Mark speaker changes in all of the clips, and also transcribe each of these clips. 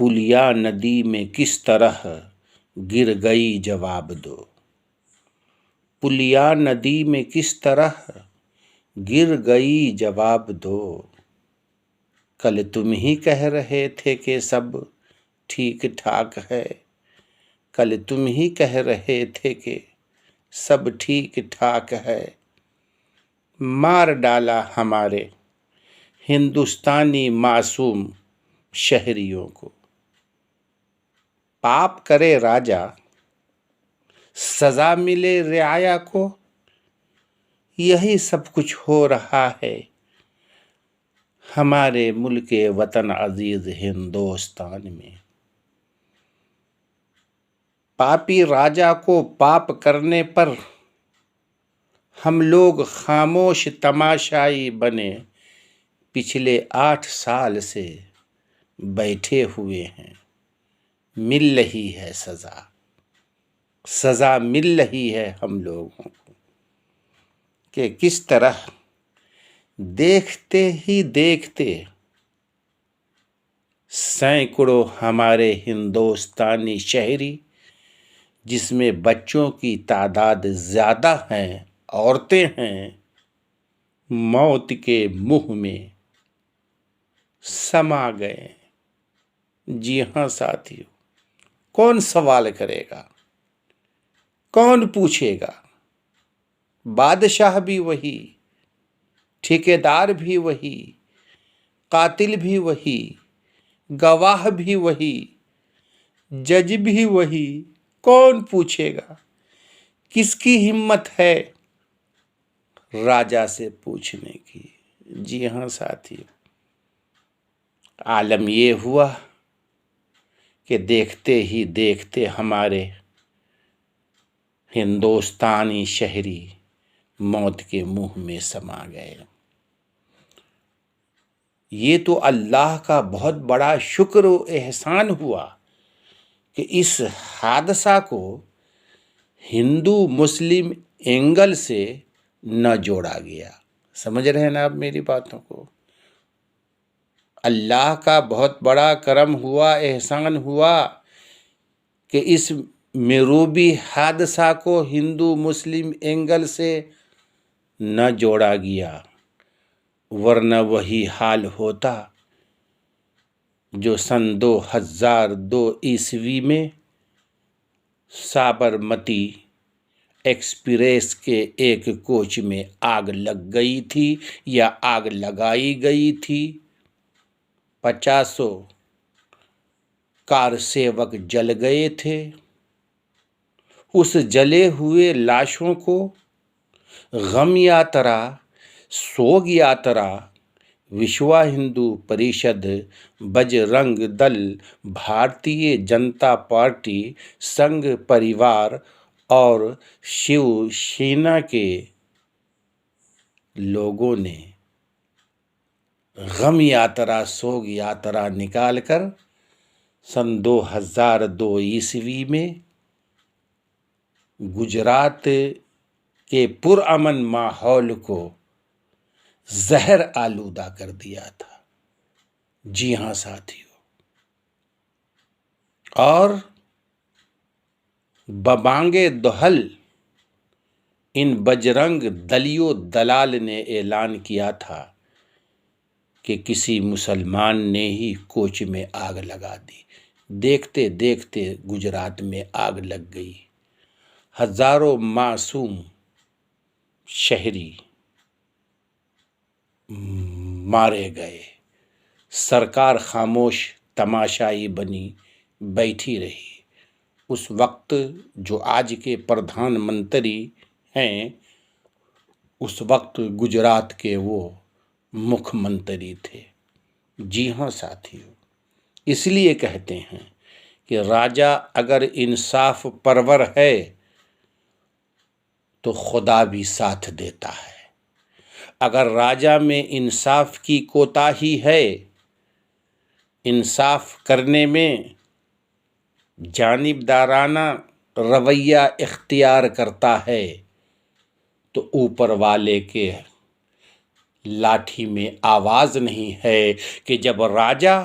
Speaker 1: پلیا ندی میں کس طرح گر گئی جواب دو، پلیا ندی میں کس طرح گر گئی جواب دو، کل تم ہی کہہ رہے تھے کہ سب ٹھیک ٹھاک ہے، کل تم ہی کہہ رہے تھے کہ سب ٹھیک ٹھاک ہے، مار ڈالا ہمارے ہندوستانی معصوم شہریوں کو، پاپ کرے راجا سزا ملے رعایا کو، یہی سب کچھ ہو رہا ہے ہمارے ملک وطن عزیز ہندوستان میں، پاپی راجا کو پاپ کرنے پر ہم لوگ خاموش تماشائی بنے پچھلے 8 سال سے بیٹھے ہوئے ہیں، مل رہی ہے سزا مل رہی ہے ہم لوگوں کو کہ کس طرح دیکھتے ہی دیکھتے سینکڑوں ہمارے ہندوستانی شہری، جس میں بچوں کی تعداد زیادہ ہیں، عورتیں ہیں، موت کے منہ میں سما گئے۔ جی ہاں ساتھیو، کون سوال کرے گا، کون پوچھے گا؟ بادشاہ بھی وہی، ٹھیکیدار بھی وہی، قاتل بھی وہی، گواہ بھی وہی، جج بھی وہی، کون پوچھے گا؟ کس کی ہمت ہے راجا سے پوچھنے کی؟ جی ہاں ساتھیو، عالم یہ ہوا کہ دیکھتے ہی دیکھتے ہمارے ہندوستانی شہری موت کے منہ میں سما گئے۔ یہ تو اللہ کا بہت بڑا شکر و احسان ہوا کہ اس حادثہ کو ہندو مسلم اینگل سے نہ جوڑا گیا۔ سمجھ رہے ہیں نا آپ میری باتوں کو؟ اللہ کا بہت بڑا کرم ہوا، احسان ہوا کہ اس مروبی حادثہ کو ہندو مسلم اینگل سے نہ جوڑا گیا، ورنہ وہی حال ہوتا جو سن 2002 میں سابرمتی ایکسپریس کے ایک کوچ میں آگ لگ گئی تھی یا آگ لگائی گئی تھی، 50 کار سیوک جل گئے تھے۔ اس جلے ہوئے لاشوں کو غم یاترا، سوگ یاترا، وشوا ہندو پریشد، بجرنگ دل، بھارتیہ جنتا پارٹی، سنگھ پریوار اور شیو سینا کے لوگوں نے غم یاترا، سوگ یاترا نکال کر سن 2002 میں گجرات کے پرامن ماحول کو زہر آلودہ کر دیا تھا۔ جی ہاں ساتھیو، اور ببانگے دہل ان بجرنگ دلیوں دلال نے اعلان کیا تھا کہ کسی مسلمان نے ہی کوچ میں آگ لگا دی۔ دیکھتے دیکھتے گجرات میں آگ لگ گئی، ہزاروں معصوم شہری مارے گئے، سرکار خاموش تماشائی بنی بیٹھی رہی۔ اس وقت جو آج کے پردھان منتری ہیں، اس وقت گجرات کے وہ مکھ منتری تھے۔ جی ہاں ساتھیو، اس لیے کہتے ہیں کہ راجا اگر انصاف پرور ہے تو خدا بھی ساتھ دیتا ہے، اگر راجا میں انصاف کی کوتاہی ہے، انصاف کرنے میں جانبدارانہ رویہ اختیار کرتا ہے، تو اوپر والے کے لاٹھی میں آواز نہیں ہے کہ جب راجا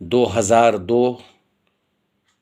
Speaker 1: 2002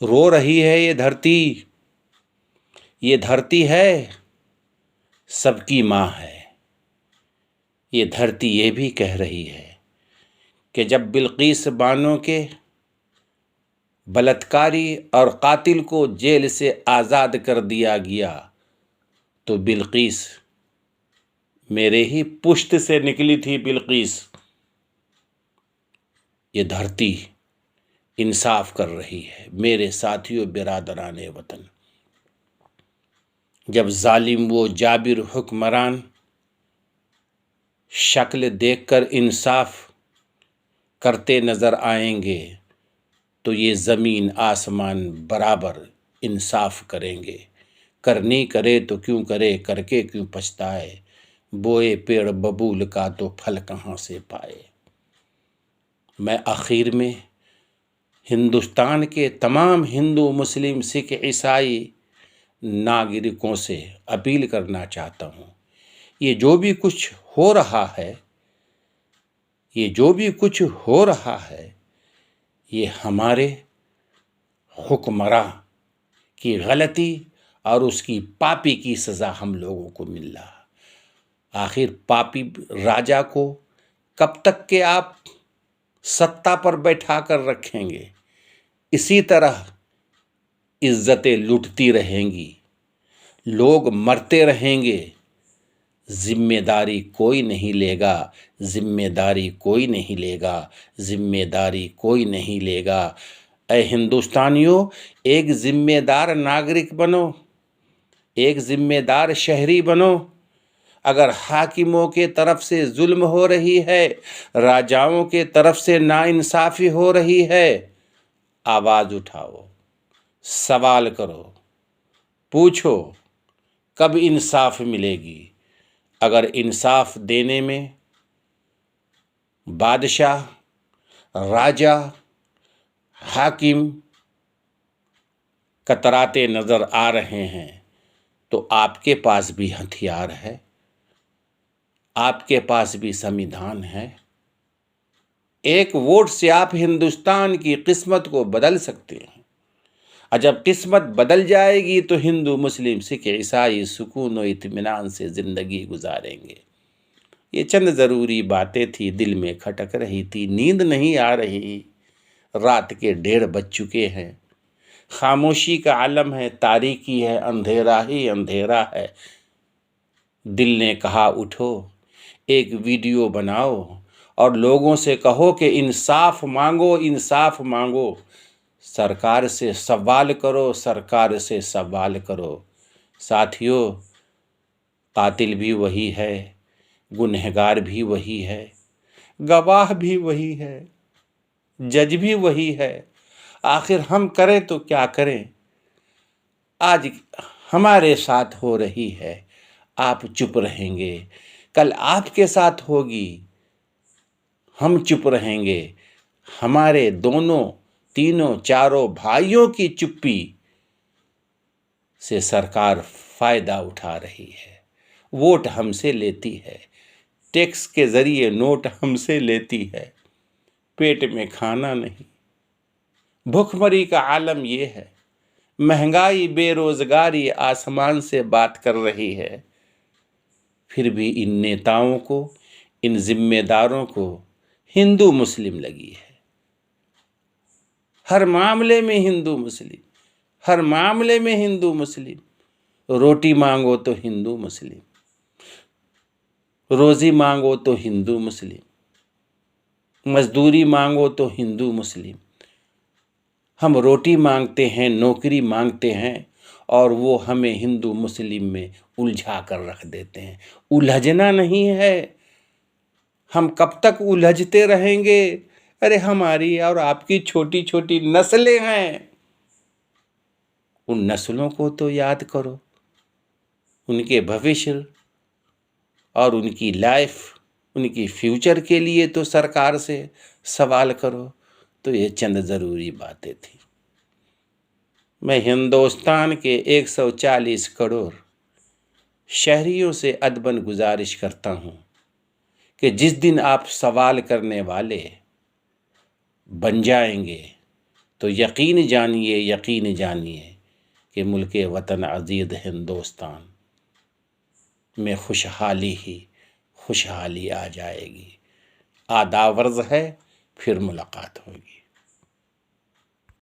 Speaker 1: رو رہی ہے یہ دھرتی ہے سب کی ماں ہے۔ یہ دھرتی یہ بھی کہہ رہی ہے کہ جب بلقیس بانو کے بلاتکاری اور قاتل کو جیل سے آزاد کر دیا گیا تو بلقیس میرے ہی پشت سے نکلی تھی۔ بلقیس، یہ دھرتی انصاف کر رہی ہے میرے ساتھیوں برادران وطن۔ جب ظالم و جابر حکمران شکل دیکھ کر انصاف کرتے نظر آئیں گے تو یہ زمین آسمان برابر انصاف کریں گے۔ کرنی کرے تو کیوں کرے، کر کے کیوں پچھتائے، بوئے پیڑ ببول کا تو پھل کہاں سے پائے۔ میں آخر میں ہندوستان کے تمام ہندو، مسلم، سکھ، عیسائی ناگرکوں سے اپیل کرنا چاہتا ہوں، یہ جو بھی کچھ ہو رہا ہے یہ ہمارے حکمراں کی غلطی اور اس کی پاپی کی سزا ہم لوگوں کو مل رہا۔ آخر پاپی راجا کو کب تک کہ آپ سطح پر بیٹھا کر رکھیں گے؟ اسی طرح عزتیں لٹتی رہیں گی، لوگ مرتے رہیں گے، ذمہ داری کوئی نہیں لے گا، ذمہ داری کوئی نہیں لے گا، ذمہ داری کوئی نہیں لے گا۔ اے ہندوستانیوں، ایک ذمہ دار ناگرک بنو، ایک ذمہ دار شہری بنو۔ اگر حاکموں کے طرف سے ظلم ہو رہی ہے، راجاؤں کے طرف سے ناانصافی ہو رہی ہے، آواز اٹھاؤ، سوال کرو، پوچھو کب انصاف ملے گی۔ اگر انصاف دینے میں بادشاہ، راجا، حاکم کتراتے نظر آ رہے ہیں تو آپ کے پاس بھی ہتھیار ہے، آپ کے پاس بھی سموِدھان ہے۔ ایک ووٹ سے آپ ہندوستان کی قسمت کو بدل سکتے ہیں، اور جب قسمت بدل جائے گی تو ہندو، مسلم، سکھ، عیسائی سکون و اطمینان سے زندگی گزاریں گے۔ یہ چند ضروری باتیں تھی، دل میں کھٹک رہی تھی، نیند نہیں آ رہی، رات کے 1:30 بج چکے ہیں، خاموشی کا عالم ہے، تاریکی ہے، اندھیرا ہی اندھیرا ہے۔ دل نے کہا اٹھو، ایک ویڈیو بناؤ اور لوگوں سے کہو کہ انصاف مانگو، انصاف مانگو، سرکار سے سوال کرو، سرکار سے سوال کرو۔ ساتھیو، قاتل بھی وہی ہے، گنہگار بھی وہی ہے، گواہ بھی وہی ہے، جج بھی وہی ہے۔ آخر ہم کریں تو کیا کریں؟ آج ہمارے ساتھ ہو رہی ہے، آپ چپ رہیں گے، کل آپ کے ساتھ ہوگی، ہم چپ رہیں گے۔ ہمارے دونوں، تینوں، چاروں بھائیوں کی چپی سے سرکار فائدہ اٹھا رہی ہے، ووٹ ہم سے لیتی ہے، ٹیکس کے ذریعے نوٹ ہم سے لیتی ہے، پیٹ میں کھانا نہیں، بھوک مری کا عالم یہ ہے، مہنگائی، بے روزگاری آسمان سے بات کر رہی ہے، پھر بھی ان نیتاؤں کو، ان ذمہ داروں کو ہندو مسلم لگی ہے۔ ہر معاملے میں ہندو مسلم، ہر معاملے میں ہندو مسلم، روٹی مانگو تو ہندو مسلم، روزی مانگو تو ہندو مسلم، مزدوری مانگو تو ہندو مسلم۔ ہم روٹی مانگتے ہیں، نوکری مانگتے ہیں، اور وہ ہمیں ہندو مسلم میں الجھا کر رکھ دیتے ہیں۔ الجھنا نہیں ہے، ہم کب تک الجھتے رہیں گے؟ ارے ہماری اور آپ کی چھوٹی چھوٹی نسلیں ہیں، ان نسلوں کو تو یاد کرو، ان کے بھوشیہ اور ان کی لائف، ان کی فیوچر کے لیے تو سرکار سے سوال کرو۔ تو یہ چند ضروری باتیں تھیں۔ میں ہندوستان کے 140 کروڑ شہریوں سے ادباً گزارش کرتا ہوں کہ جس دن آپ سوال کرنے والے بن جائیں گے تو یقین جانیے کہ ملک وطن عزیز ہندوستان میں خوشحالی آ جائے گی۔ آداب عرض ہے، پھر ملاقات ہوگی۔